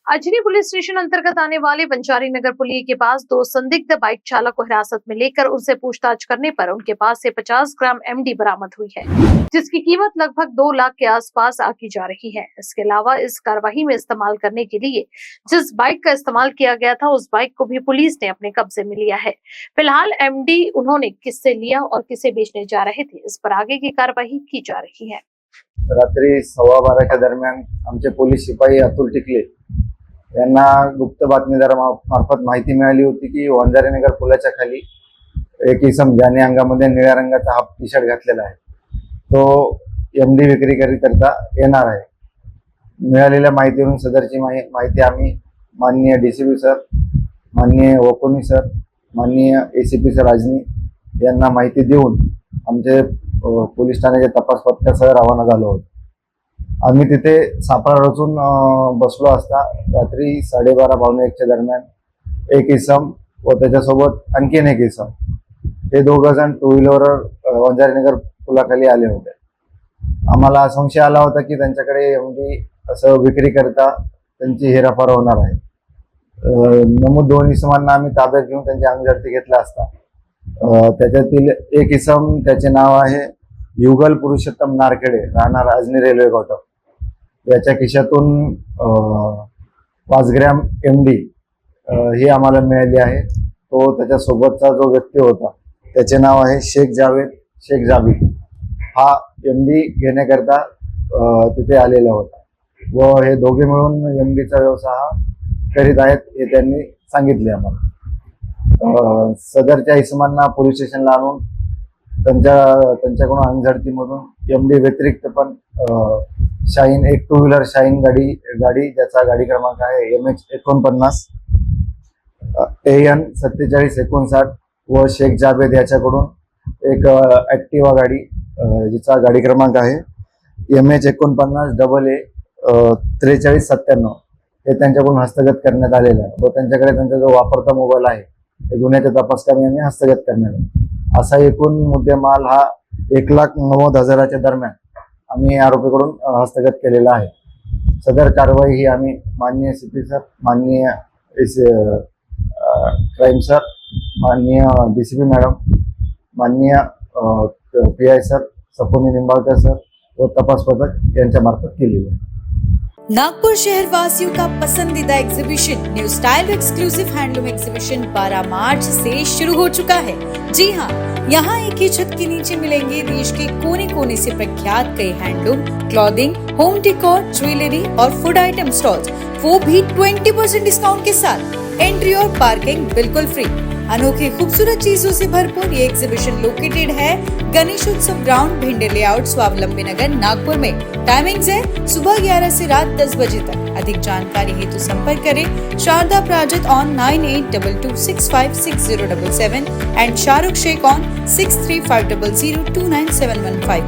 Ajni police station अंतर्गत आने वाले बंजारी नगर पुलिया के पास दो संदिग्ध बाइक चालक को हिरासत में लेकर उनसे पूछताछ करने पर उनके पास से 50 ग्राम एमडी बरामद हुई है, जिसकी कीमत लगभग 2 लाख के आसपास आकी जा रही है। इसके अलावा इस कार्रवाई में इस्तेमाल करने के लिए जिस बाइक का इस्तेमाल किया गया था, उस बाइक को भी पुलिस ने अपने कब्जे में लिया है। फिलहाल एमडी उन्होंने किससे लिया और किसे बेचने जा रहे थे, इस पर आगे की कार्रवाई की जा रही है। रात्री 12:15 दरम्यान आमचे पोलीस शिपाई अतुल टिकले यांना गुप्त बातमीदारामार्फत माहिती मिळाली होती की वंजारी नगर पुलाच्या खाली एक इसम ज्याने अंगामध्ये निळ्या रंगाचा हाफ टी शर्ट घातलेला आहे, तो एमडी विक्री करता येणार आहे। मिळालेल्या माहितीवरून सदरची माहिती आम्ही माननीय डीसीपी सर, माननीय वकोनी सर, माननीय एसीपी सर अजनी यांना माहिती देऊन आमचे पोलीस ठाण्याचे तपास पथकासह रवाना झालो होतो। आम्ही तिथे सापळा रचून बसलो असता रात्री 12:30-1 दरम्यान एक इसम व त्याच्यासोबत आणखीन एक इसम हे दोघं जण टू व्हीलरवर वंजारी नगर पुलाखाली आले होते। आम्हाला संशय आला होता की त्यांच्याकडे एमडी असं विक्री करता त्यांची हेराफेर होणार आहे। नमूद 2 इसमांना आम्ही ताब्यात घेऊन त्यांची अंगझडती घेतला असता त्याच्यातील एक इसम, त्याचे नाव आहे युगल पुरुषोत्तम नारखेडे, राहणार अजनी रेल्वे घाटक, याच्या खिशातून 5 ग्रॅम एमडी ही आम्हाला मिळाली आहे। तो त्याच्यासोबतचा जो व्यक्ती होता त्याचे नाव आहे शेख जावेद शेख जाबी, हा एमडी घेण्याकरता तिथे आलेला होता व हे दोघे मिळून एमडीचा व्यवसाय हा करीत आहेत हे त्यांनी सांगितले आम्हाला। सदरच्या इसमांना पोलीस स्टेशनला आणून त्यांच्याकडून अंगझडतीमधून एमडी व्यतिरिक्त पण शाईन, एक टू व्हीलर शाईन गाडी ज्याचा गाडी क्रमांक आहे MH49 AN 4759 व शेख जावेद याच्याकडून एक ऍक्टिवा गाडी जिचा गाडी क्रमांक आहे MH49 AA 4397 हे त्यांच्याकडून हस्तगत करण्यात आलेलं आहे व त्यांच्याकडे त्यांचा जो वापरता मोबाईल आहे हे गुन्ह्याच्या तपासकामी आम्ही हस्तगत करण्यात आला। असा एकूण मुद्देमाल हा 1,90,000 दरम्यान आम्ही आरोपीकडून हस्तगत केलेला आहे। सदर कारवाई ही आम्ही माननीय सीपी सर, माननीय क्राईम सर, माननीय डीसीपी मॅडम, माननीय PI सर, सपोनी निंबाळकर सर व तपास पथक यांच्या मार्फत केली आहे। नागपुर शहर वासियों का पसंदीदा exhibition new style exclusive handloom exhibition 12 March से शुरू हो चुका है। जी हाँ, यहाँ एक ही छत के नीचे मिलेंगे देश के कोने कोने से प्रख्यात कई handloom, clothing, home decor, jewellery और फूड आइटम स्टॉल्स, वो भी 20% डिस्काउंट के साथ। एंट्री और पार्किंग बिल्कुल फ्री। अनोखी खूबसूरत चीजों से भरपूर ये एग्जीबिशन लोकेटेड है गणेश उत्सव ग्राउंड, भिंडे लेआउट, स्वावलंबी नगर, नागपुर में। टाइमिंग्स है सुबह 11 से रात 10 बजे तक। अधिक जानकारी हेतु संपर्क करें शारदा प्राजत on 9822656077 and Shahrukh Shaikh on 6350029715 per.